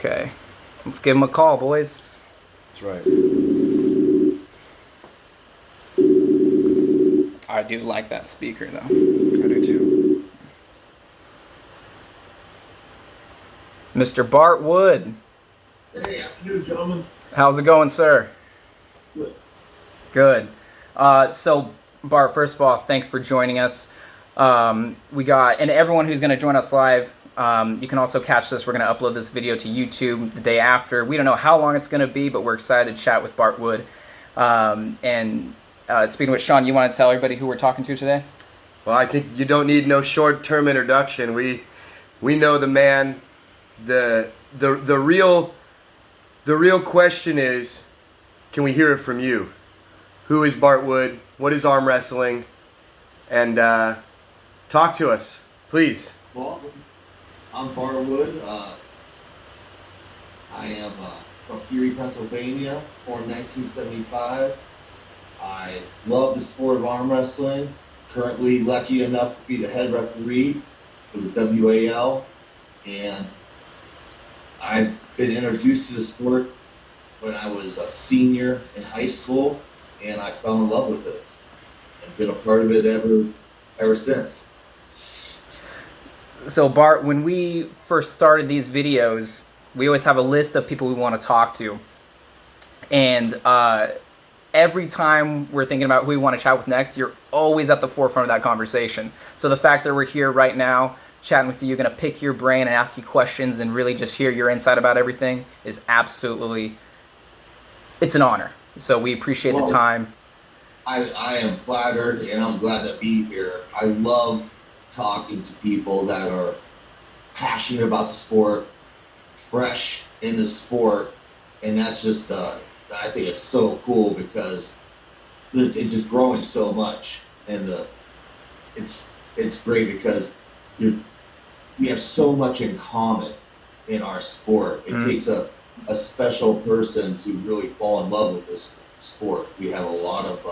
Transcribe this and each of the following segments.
Okay. Let's give him a call, boys. That's right. I do like that speaker, though. I do too. Mr. Bart Wood. Hey, afternoon, gentlemen. How's it going, sir? Good. Good. So, Bart, first of all, thanks for joining us. We got, and everyone who's going to join us live, you can also catch this. We're going to upload this video to YouTube the day after. We don't know how long it's going to be, but we're excited to chat with Bart Wood. Speaking with Sean, you want to tell everybody who we're talking to today? Well, I think you don't need no short-term introduction. We know the man. The real question is, can we hear it from you? Who is Bart Wood? What is arm wrestling? And talk to us, please. Well, I'm Bart Wood. I am from Erie, Pennsylvania, born 1975. I love the sport of arm wrestling. Currently lucky enough to be the head referee for the WAL. And I've been introduced to the sport when I was a senior in high school, and I fell in love with it. I've been a part of it ever since. So, Bart, when we first started these videos, we always have a list of people we want to talk to. And every time we're thinking about who we want to chat with next, you're always at the forefront of that conversation. So the fact that we're here right now chatting with you, going to pick your brain and ask you questions and really just hear your insight about everything is absolutely, it's an honor. So we appreciate the time. I am flattered, and I'm glad to be here. I love talking to people that are passionate about the sport, fresh in the sport, and that's just, I think it's so cool because it's just growing so much, and it's great because we have so much in common in our sport. It takes a special person to really fall in love with this sport. We have a lot of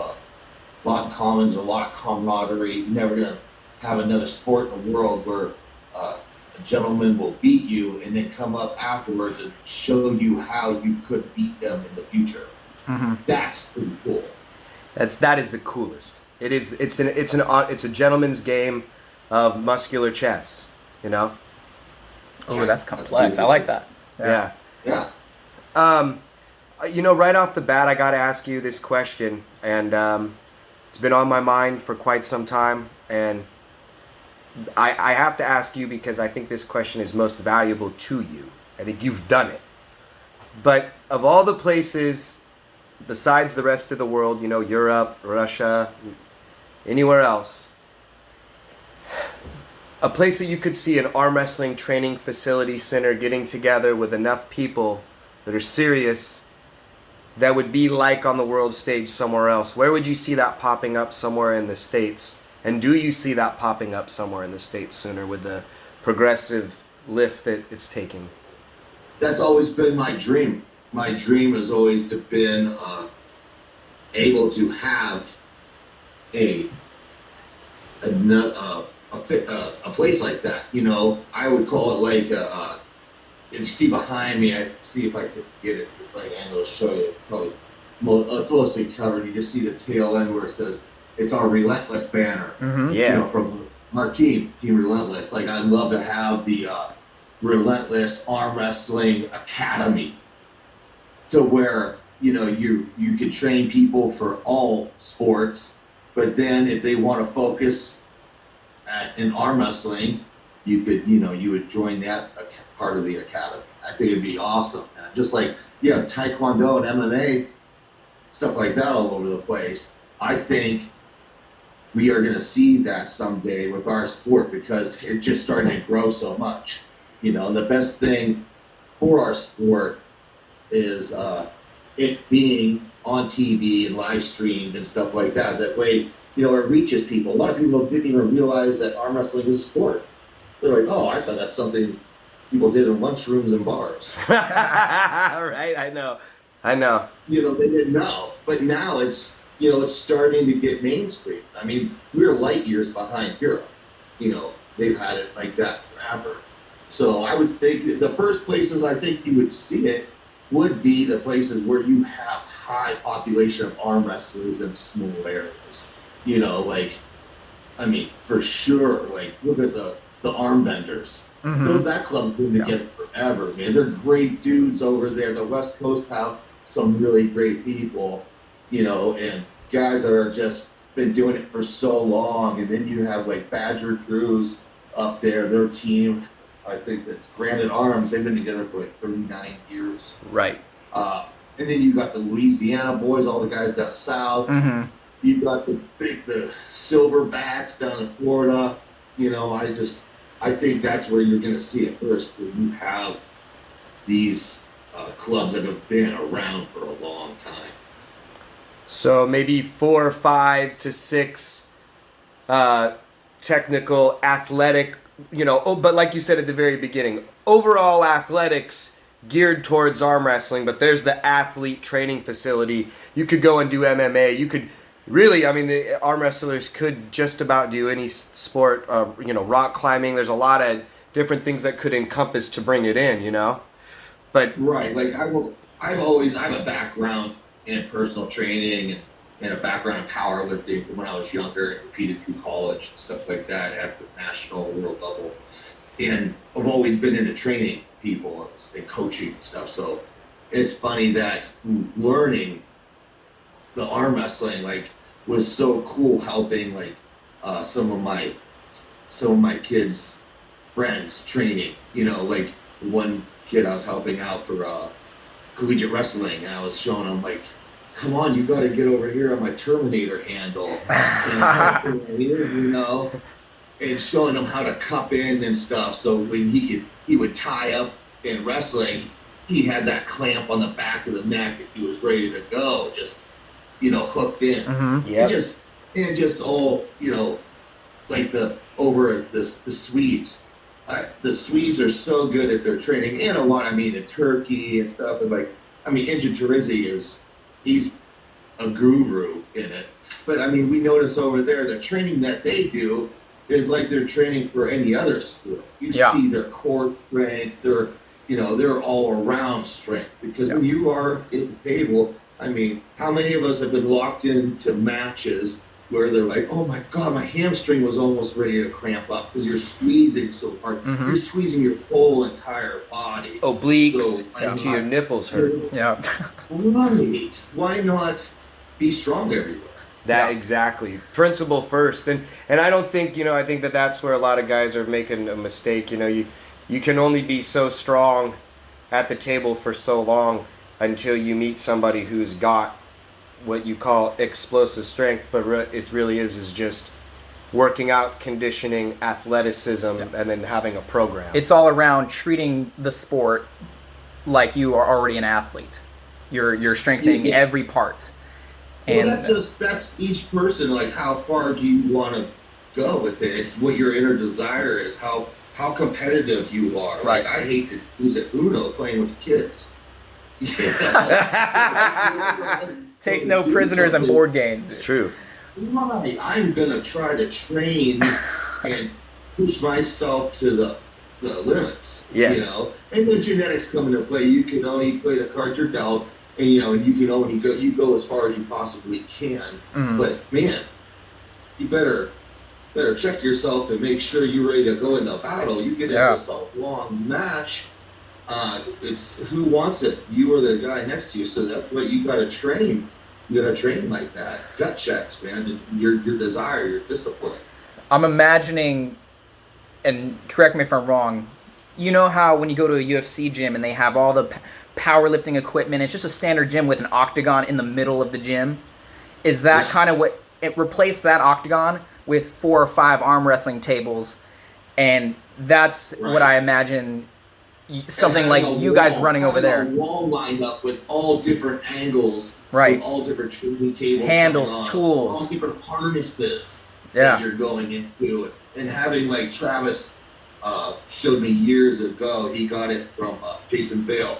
commons, a lot of camaraderie. You're never gonna have another sport in the world where a gentleman will beat you and then come up afterwards and show you how you could beat them in the future. Mm-hmm. That's pretty cool. That is the coolest. It's a gentleman's game of muscular chess, you know? Oh, that's complex. I like that. Yeah. Yeah. Right off the bat, I got to ask you this question, and it's been on my mind for quite some time, and I have to ask you because I think this question is most valuable to you. I think you've done it. But of all the places besides the rest of the world, Europe, Russia, anywhere else, a place that you could see an arm wrestling training facility center getting together with enough people that are serious that would be like on the world stage somewhere else, where would you see that popping up somewhere in the States? And do you see that popping up somewhere in the States sooner with the progressive lift that it's taking? That's always been my dream. My dream has always been able to have a place like that. I would call it like if you see behind me, I see if I could get it the right angle to show you. Probably, it's mostly covered. You just see the tail end where it says it's our Relentless banner. Mm-hmm. Yeah. From our Team Relentless. Like, I'd love to have the Relentless Arm Wrestling Academy, to where you could train people for all sports, but then if they want to focus in arm wrestling, you would join that part of the academy. I think it'd be awesome. Just like you have Taekwondo and MMA, stuff like that all over the place. I think we are going to see that someday with our sport because it's just starting to grow so much. And the best thing for our sport is it being on TV and live streamed and stuff like that. That way, it reaches people. A lot of people didn't even realize that arm wrestling is a sport. They're like, oh, I thought that's something people did in lunchrooms and bars. Right, I know. They didn't know. But now it's starting to get mainstream. I mean, we're light years behind Europe. They've had it like that forever. So I would think the first places I think you would see it would be the places where you have high population of arm wrestlers in small areas. You know, like, I mean, for sure, like, look at the arm benders. So that club's been together forever, man. They're great dudes over there. The West Coast have some really great people, you know, and guys that are just been doing it for so long. And then you have like Badger Drews up there, their team. I think that's Granite Arms. They've been together for like 39 years. Right. And then you got the Louisiana boys, all the guys down south. You got the Silverbacks down in Florida. You know, I think that's where you're going to see it first, where you have these clubs that have been around for a long time. So maybe 4, 5 to 6 technical, athletic, you know, but like you said at the very beginning, overall athletics geared towards arm wrestling, but there's the athlete training facility. You could go and do MMA. You could really, I mean, the arm wrestlers could just about do any sport, you know, rock climbing. There's a lot of different things that could encompass to bring it in, you know? But right, like I have a background in personal training and a background in powerlifting from when I was younger and competed through college and stuff like that at the national world level. And I've always been into training people and coaching and stuff. So it's funny that learning the arm wrestling like was so cool, helping like some of my kids' friends training. You know, like one kid I was helping out for collegiate wrestling, and I was showing him like, come on, you got to get over here on my Terminator handle, and, you know, and showing him how to cup in and stuff. So when he would tie up in wrestling, he had that clamp on the back of the neck, and he was ready to go, just, you know, hooked in. And just all, you know, like the Swedes. The Swedes are so good at their training, and a lot, I mean, in Turkey and stuff. And like, I mean, Injin Terezi he's a guru in it. But I mean, we notice over there the training that they do is like they're training for any other sport. You see their core strength, their all around strength. Because when you are at the table, I mean, how many of us have been locked into matches where they're like, oh my God, my hamstring was almost ready to cramp up because you're squeezing so hard. You're squeezing your whole entire body. Obliques to your nipples hurt. Right. Why not be strong everywhere? That exactly. Principle first. And I don't think, you know, I think that's where a lot of guys are making a mistake. You know, you can only be so strong at the table for so long until you meet somebody who's got what you call explosive strength, but it really is just working out, conditioning, athleticism, and then having a program. It's all around treating the sport like you are already an athlete. You're strengthening every part. And that's each person, like how far do you want to go with it? It's what your inner desire is, how competitive you are. Right. Like I hate to lose at Uno playing with kids. Takes no prisoners in board games. It's true. Right. I'm going to try to train and push myself to the limits. Yes. You know? And the genetics come into play. You can only play the cards you're dealt, and you know, you can only go as far as you possibly can. But man, you better check yourself and make sure you're ready to go into battle. You get into a long match. It's who wants it, you or the guy next to you. So that's what you got to train. You got to train like that. Gut checks, man. And your desire, your discipline. I'm imagining, and correct me if I'm wrong, you know how when you go to a UFC gym and they have all the powerlifting equipment, it's just a standard gym with an octagon in the middle of the gym? Is that kind of what it replaced that octagon with 4 or 5 arm wrestling tables? And that's what I imagine something like you guys running over there. A wall lined up with all different angles, right? With all different training tables, handles, tools, all different harnesses that you're going into, and having like Travis showed me years ago. He got it from Jason Bale.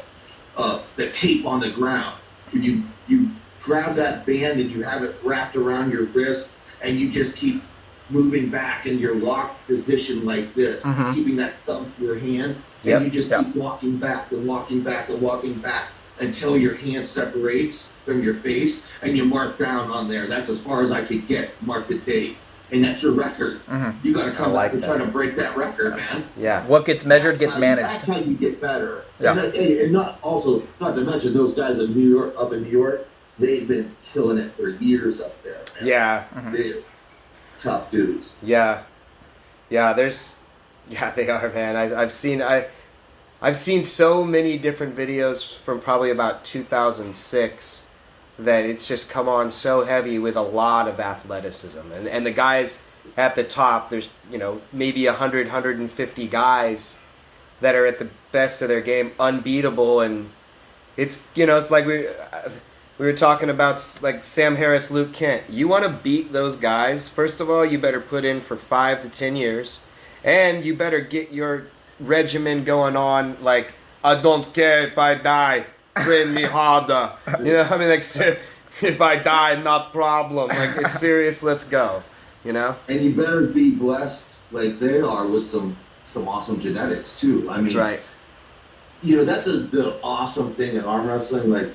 The tape on the ground. You grab that band and you have it wrapped around your wrist, and you just keep moving back in your locked position like this, keeping that thumb to your hand, and you just keep walking back and walking back and walking back until your hand separates from your face, and you mark down on there. That's as far as I could get. Mark the date, and that's your record. You got to come back and try to break that record, man. Yeah. What gets measured gets managed. That's how you get better. Yeah. And not to mention those guys in New York, they've been killing it for years up there. Man. Yeah. They're tough dudes. Yeah. Yeah. They are, man. I've seen so many different videos from probably about 2006 that it's just come on so heavy with a lot of athleticism. And the guys at the top, there's, maybe 100, 150 guys that are at the best of their game, unbeatable. And it's, it's like we were talking about, like Sam Harris, Luke Kent. You want to beat those guys, first of all, you better put in for 5 to 10 years. And you better get your regimen going on, like, I don't care if I die, train me harder. If I die, not problem. Like, it's serious, let's go. And you better be blessed like they are with some awesome genetics too. That's right. That's the awesome thing in arm wrestling. Like,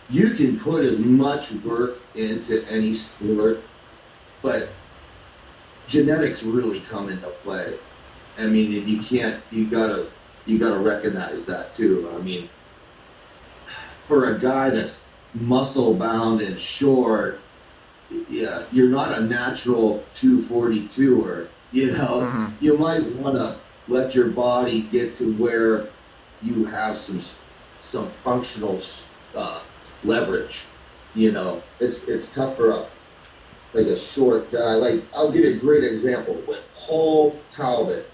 you can put as much work into any sport, but genetics really come into play. And you gotta recognize that too. For a guy that's muscle bound and short, you're not a natural 242er. You might want to let your body get to where you have some functional leverage. It's tough for a short guy. Like, I'll give you a great example. When Paul Talbot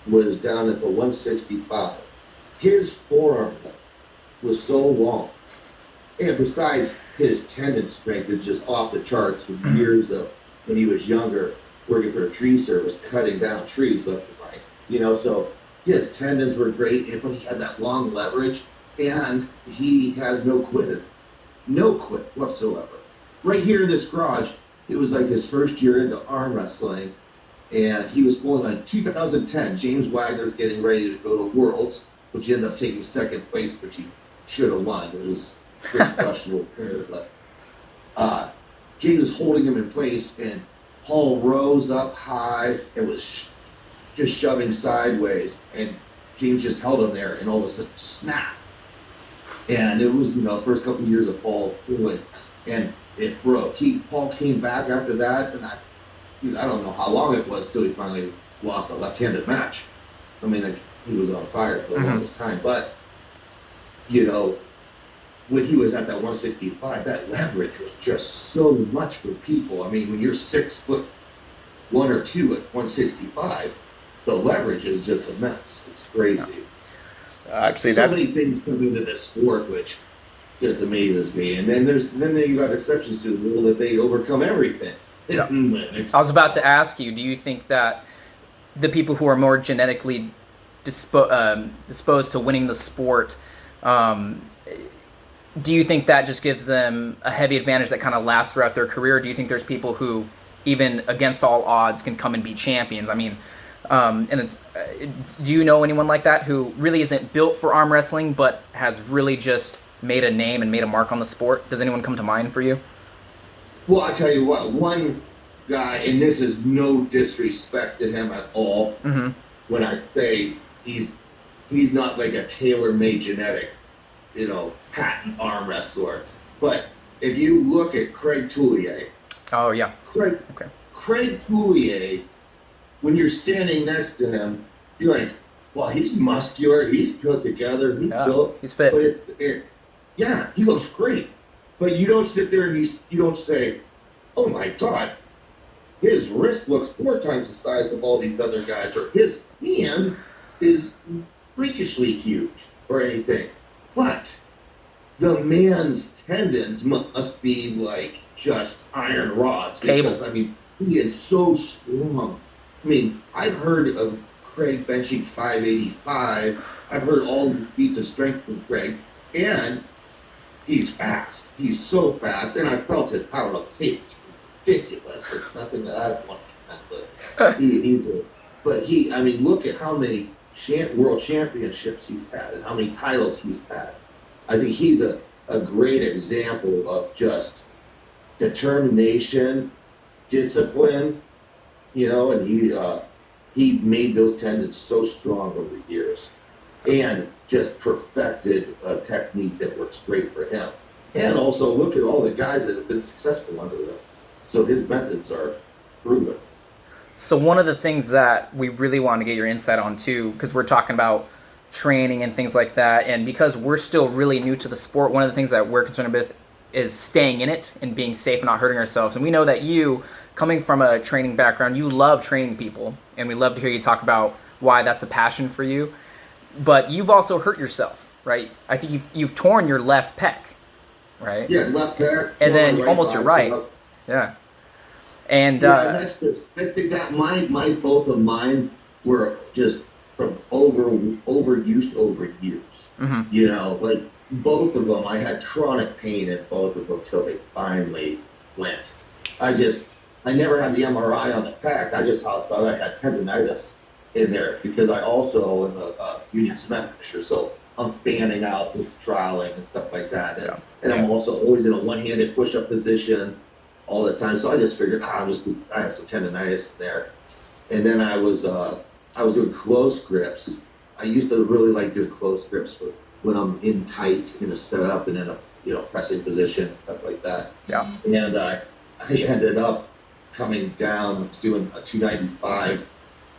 was down at the 165, his forearm was so long, and besides, his tendon strength is just off the charts with years of, when he was younger, working for a tree service, cutting down trees left and right. So his tendons were great, but he had that long leverage, and he has no quit whatsoever. Right here in this garage, it was like his first year into arm wrestling, and he was going on 2010. James Wagner's getting ready to go to Worlds, which he ended up taking second place, which he should have won. It was pretty questionable. But James was holding him in place, and Paul rose up high and was just shoving sideways, and James just held him there, and all of a sudden, snap. And it was, first couple of years of Paul doing, and it broke. Paul came back after that, and I don't know how long it was till he finally lost a left-handed match. He was on fire for the longest time. But, when he was at that 165, that leverage was just so much for people. When you're 6'1" or 2" at 165, the leverage is just immense. It's crazy. Actually, so many things come into this sport, which just amazes me. And then you got exceptions to the rule that they overcome everything. Yeah. I was about to ask you, do you think that the people who are more genetically disposed to winning the sport, do you think that just gives them a heavy advantage that kind of lasts throughout their career? Or do you think there's people who, even against all odds, can come and be champions? Do you know anyone like that who really isn't built for arm wrestling but has really just made a name and made a mark on the sport? Does anyone come to mind for you? Well, I tell you what, one guy, and this is no disrespect to him at all, when I say he's not like a tailor-made genetic, patent arm wrestler. But if you look at Craig Tooley, oh yeah, Craig Tooley, when you're standing next to him, you're like, well, he's muscular, he's put together, he's built, he's fit. But he looks great. But you don't sit there and you don't say, oh my God, his wrist looks 4 times the size of all these other guys, or his hand is freakishly huge, or anything. But the man's tendons must be like just iron rods. Cables. Because, he is so strong. I've heard of Craig benching 585. I've heard all the feats of strength from Craig, and he's fast. He's so fast, and I felt his power of tape. It's ridiculous. It's nothing that I want to I mean, look at how many world championships he's had and how many titles he's had. I think he's a great example of just determination, discipline, and he made those tendons so strong over the years and just perfected a technique that works great for him. And also look at all the guys that have been successful under him. So his methods are proven. So one of the things that we really want to get your insight on too, because we're talking about training and things like that, and because we're still really new to the sport, one of the things that we're concerned with is staying in it and being safe and not hurting ourselves. And we know that you, coming from a training background, you love training people, and we love to hear you talk about why that's a passion for you. But you've also hurt yourself, right? I think you've torn your left pec, right? Yeah, left pec. And then almost your right. Yeah. And and that's this. I think that both of mine were just from overuse over years. Mm-hmm. Like both of them, I had chronic pain in both of them till they finally went. I never had the MRI on the pec. I just thought I had tendonitis in there because I also am a union cement fisher, so I'm fanning out with trialing and stuff like that. And I'm also always in a one-handed push-up position all the time. So I just figured, I have some tendonitis in there. And then I was doing close grips. I used to really like doing close grips when I'm in tight in a setup and in a pressing position, stuff like that. Yeah. And I ended up coming down doing a 295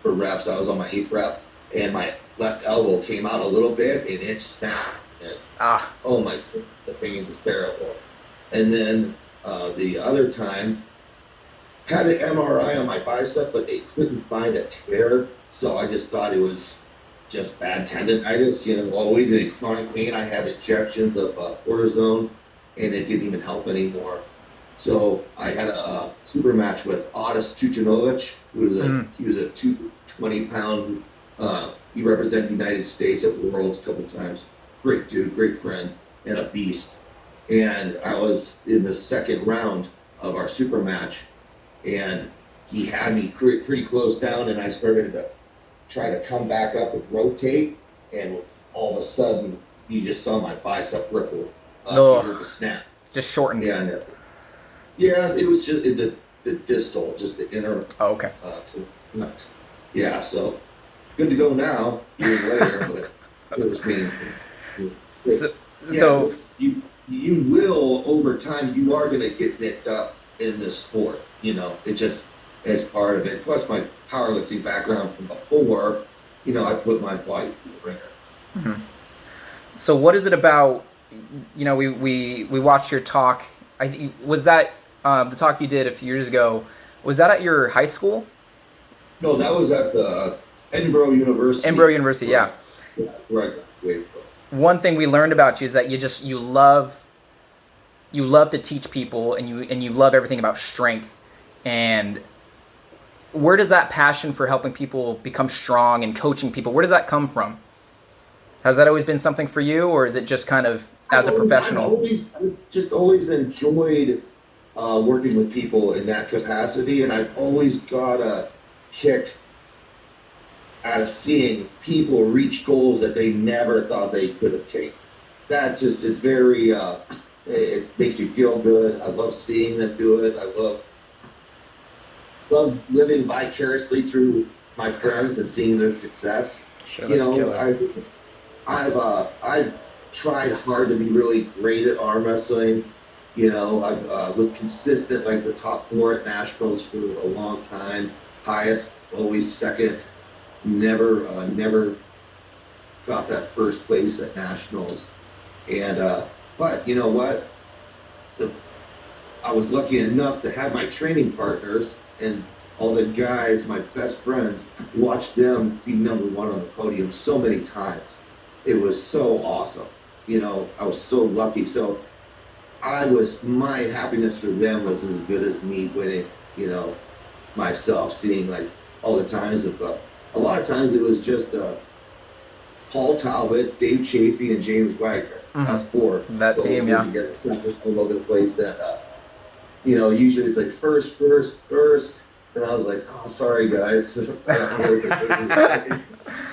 for reps. I was on my 8th rep, and my left elbow came out a little bit, and it snapped. And, oh my goodness, the pain was terrible. And then the other time, had an MRI on my bicep, but they couldn't find a tear, so I just thought it was just bad tendonitis. Always in chronic pain. I had injections of cortisone, and it didn't even help anymore. So I had a super match with Otis Tucinovic, he was a 220-pound. He represented the United States at Worlds a couple times. Great dude, great friend, and a beast. And I was in the second round of our super match, and he had me pretty close down, and I started to try to come back up and rotate, and all of a sudden, you just saw my bicep ripple. You heard the snap. Just shortened. Yeah, it was just the distal, just the inner. Oh, okay. So good to go now, years later, but it was painful. So you will, over time, you are going to get nicked up in this sport. It just is part of it. Plus my powerlifting background from before, I put my body through the ringer. Mm-hmm. So what is it about, we watched your talk. Was that the talk you did a few years ago, was that at your high school? No, that was at the Edinburgh University. Edinburgh University, yeah. Yeah, right. One thing we learned about you is that you love to teach people, and you love everything about strength. And where does that passion for helping people become strong and coaching people, where does that come from? Has that always been something for you, or is it just kind of as a professional? I've always enjoyed working with people in that capacity, and I've always got a kick out of seeing people reach goals that they never thought they could attain. That just is very, it makes me feel good. I love seeing them do it. I love living vicariously through my friends and seeing their success. Sure, that's killer. I've tried hard to be really great at arm wrestling. I was consistent, like the top 4 at nationals for a long time. Highest, always second. Never got that first place at nationals. And but you know what? I was lucky enough to have my training partners and all the guys, my best friends, watch them be number 1 on the podium so many times. It was so awesome. I was so lucky. So my happidness for them was as good as me winning, myself, seeing like all the times of, a lot of times it was just Paul Talbot, Dave Chafee, and James Wagner. Mm-hmm. That's 4. That team, yeah. All over the place. That usually it's like first, And I was like, oh, sorry, guys. You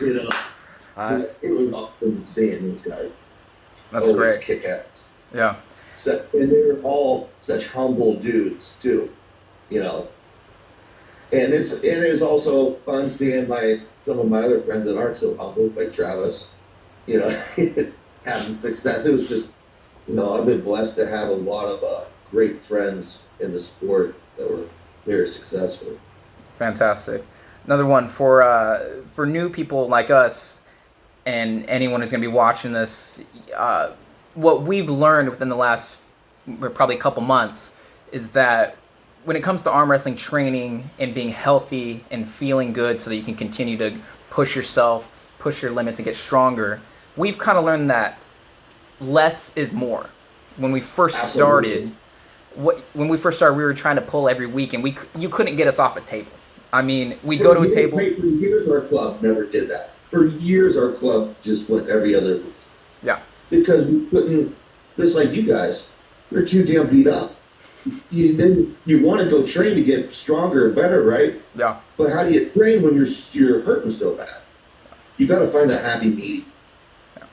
know, it was awesome seeing these guys. That's always great. Kick ass. Yeah. So, and they're all such humble dudes too, you know. And it's also fun seeing some of my other friends that aren't so humble, like Travis, you know, having success. It was just, you know, I've been blessed to have a lot of great friends in the sport that were very successful. Fantastic. Another one for new people like us and anyone who's going to be watching this. What we've learned within the last probably couple months is that when it comes to arm wrestling training and being healthy and feeling good so that you can continue to push yourself, push your limits, and get stronger, we've kind of learned that less is more. When we first started, we were trying to pull every week, and you couldn't get us off a table. I mean, we go to a table. For years, our club never did that. For years, our club just went every other week. Yeah. Because we couldn't, just like you guys, we're too damn beat up. Then you want to go train to get stronger and better, right? Yeah. But how do you train when you're hurting so bad? You got to find a happy medium. Yeah.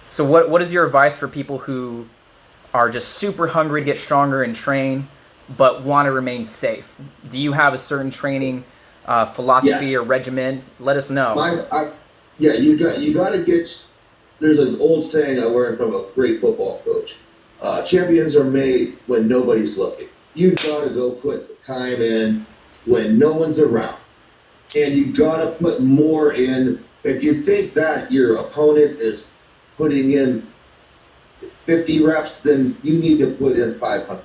So what is your advice for people who are just super hungry to get stronger and train, but want to remain safe? Do you have a certain training philosophy or regimen? Let us know. You got to get. There's an old saying I learned from a great football coach. Champions are made when nobody's looking. You got to go put time in when no one's around, and you got to put more in. If you think that your opponent is putting in 50 reps, then you need to put in 500.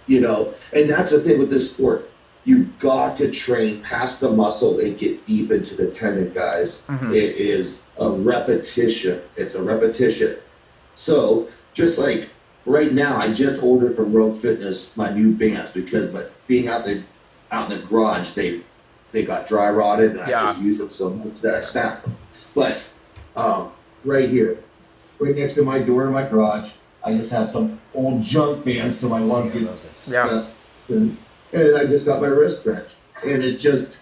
You know, and that's the thing with this sport. You've got to train past the muscle and get deep into the tendon, guys. Mm-hmm. It is a repetition. It's a repetition. So just like right now, I just ordered from Rogue Fitness my new bands because being out in the garage, they got dry rotted, and I just used them so much that I snapped them. But right here, right next to my door in my garage, I just have some old junk bands to my lungs. Yeah. And I just got my wrist wrenched. And it just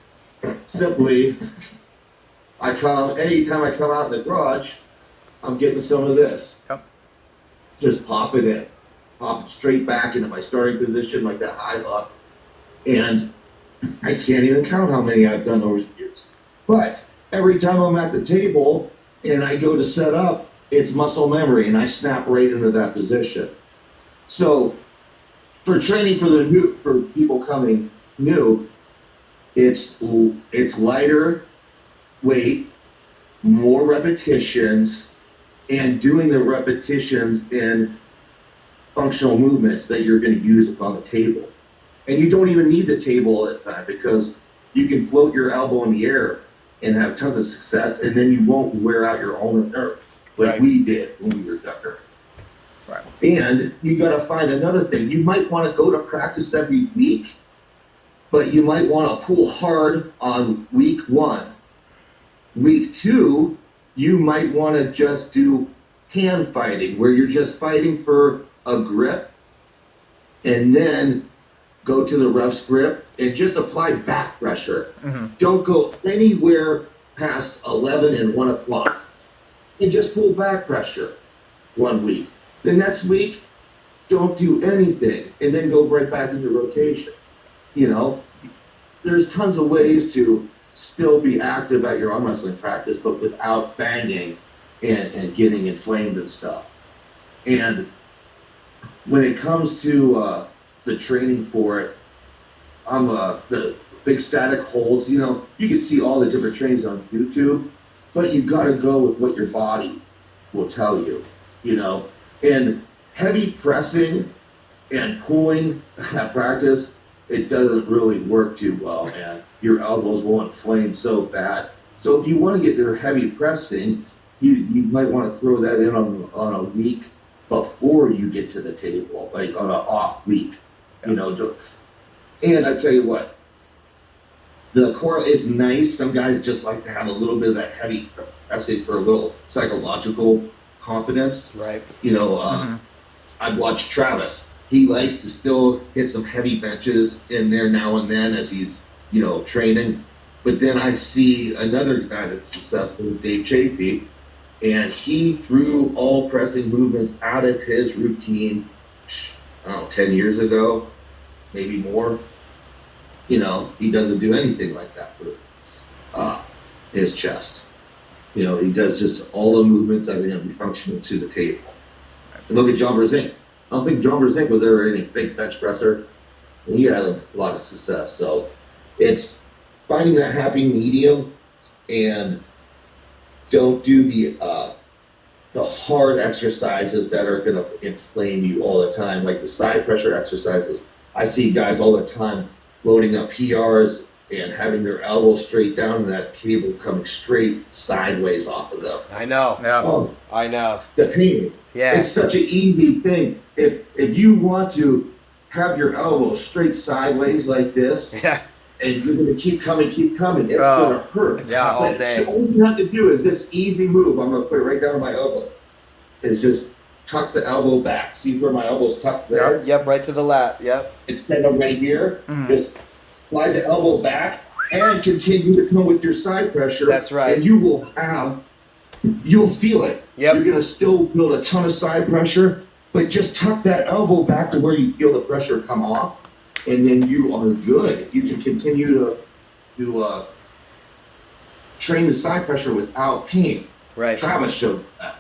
simply, anytime I come out in the garage, I'm getting some of this. Yep. Just pop it in. Pop it straight back into my starting position like that high up. And I can't even count how many I've done over the years. But every time I'm at the table and I go to set up, it's muscle memory, and I snap right into that position. So for training for people coming new, it's lighter weight, more repetitions, and doing the repetitions in functional movements that you're going to use on the table. And you don't even need the table at the time because you can float your elbow in the air and have tons of success, and then you won't wear out your own nerve like we did when we were younger. Right. And you got to find another thing. You might want to go to practice every week, but you might want to pull hard on week 1. Week 2, you might want to just do hand fighting, where you're just fighting for a grip, and then go to the ref's grip and just apply back pressure. Mm-hmm. Don't go anywhere past 11 and 1 o'clock. And just pull back pressure 1 week. The next week, don't do anything, and then go right back into rotation. You know, there's tons of ways to still be active at your arm wrestling practice, but without banging and getting inflamed and stuff. And when it comes to the training for it, I'm the big static holds. You know, you can see all the different trainings on YouTube, but you got to go with what your body will tell you. You know. And heavy pressing and pulling at practice, it doesn't really work too well, man. Your elbows will inflame so bad. So if you want to get their heavy pressing, you might want to throw that in on a week before you get to the table, like on an off week. You know. And I tell you what, the core is nice. Some guys just like to have a little bit of that heavy pressing for a little psychological confidence. Right. You know, I've watched Travis. He likes to still hit some heavy benches in there now and then as he's training. But then I see another guy that's successful, Dave Chafee, and he threw all pressing movements out of his routine, 10 years ago, maybe more. He doesn't do anything like that for his chest. He does just all the movements that are going to be functional to the table. And look at John Brzezinski. I don't think John Brzezinski was ever any big bench presser. And he had a lot of success. So it's finding that happy medium, and don't do the hard exercises that are going to inflame you all the time, like the side pressure exercises. I see guys all the time loading up PRs and having their elbows straight down and that cable coming straight sideways off of them. I know. Yeah. Oh, I know. the pain. Yeah. It's such an easy thing. If you want to have your elbows straight sideways like this, Yeah. and you're going to keep coming, it's going to hurt. Yeah, all But day. all you have to do is this easy move. I'm going to put it right down my elbow. Is just tuck the elbow back. See where my elbow's tucked there? Yep, right to the lat. Yep. Instead of right here, Mhm. just slide the elbow back and continue to come with your side pressure. That's right. And you'll feel it. Yep. You're going to still build a ton of side pressure, but just tuck that elbow back to where you feel the pressure come off, and then you are good. You can continue to train the side pressure without pain. Right. Travis showed that.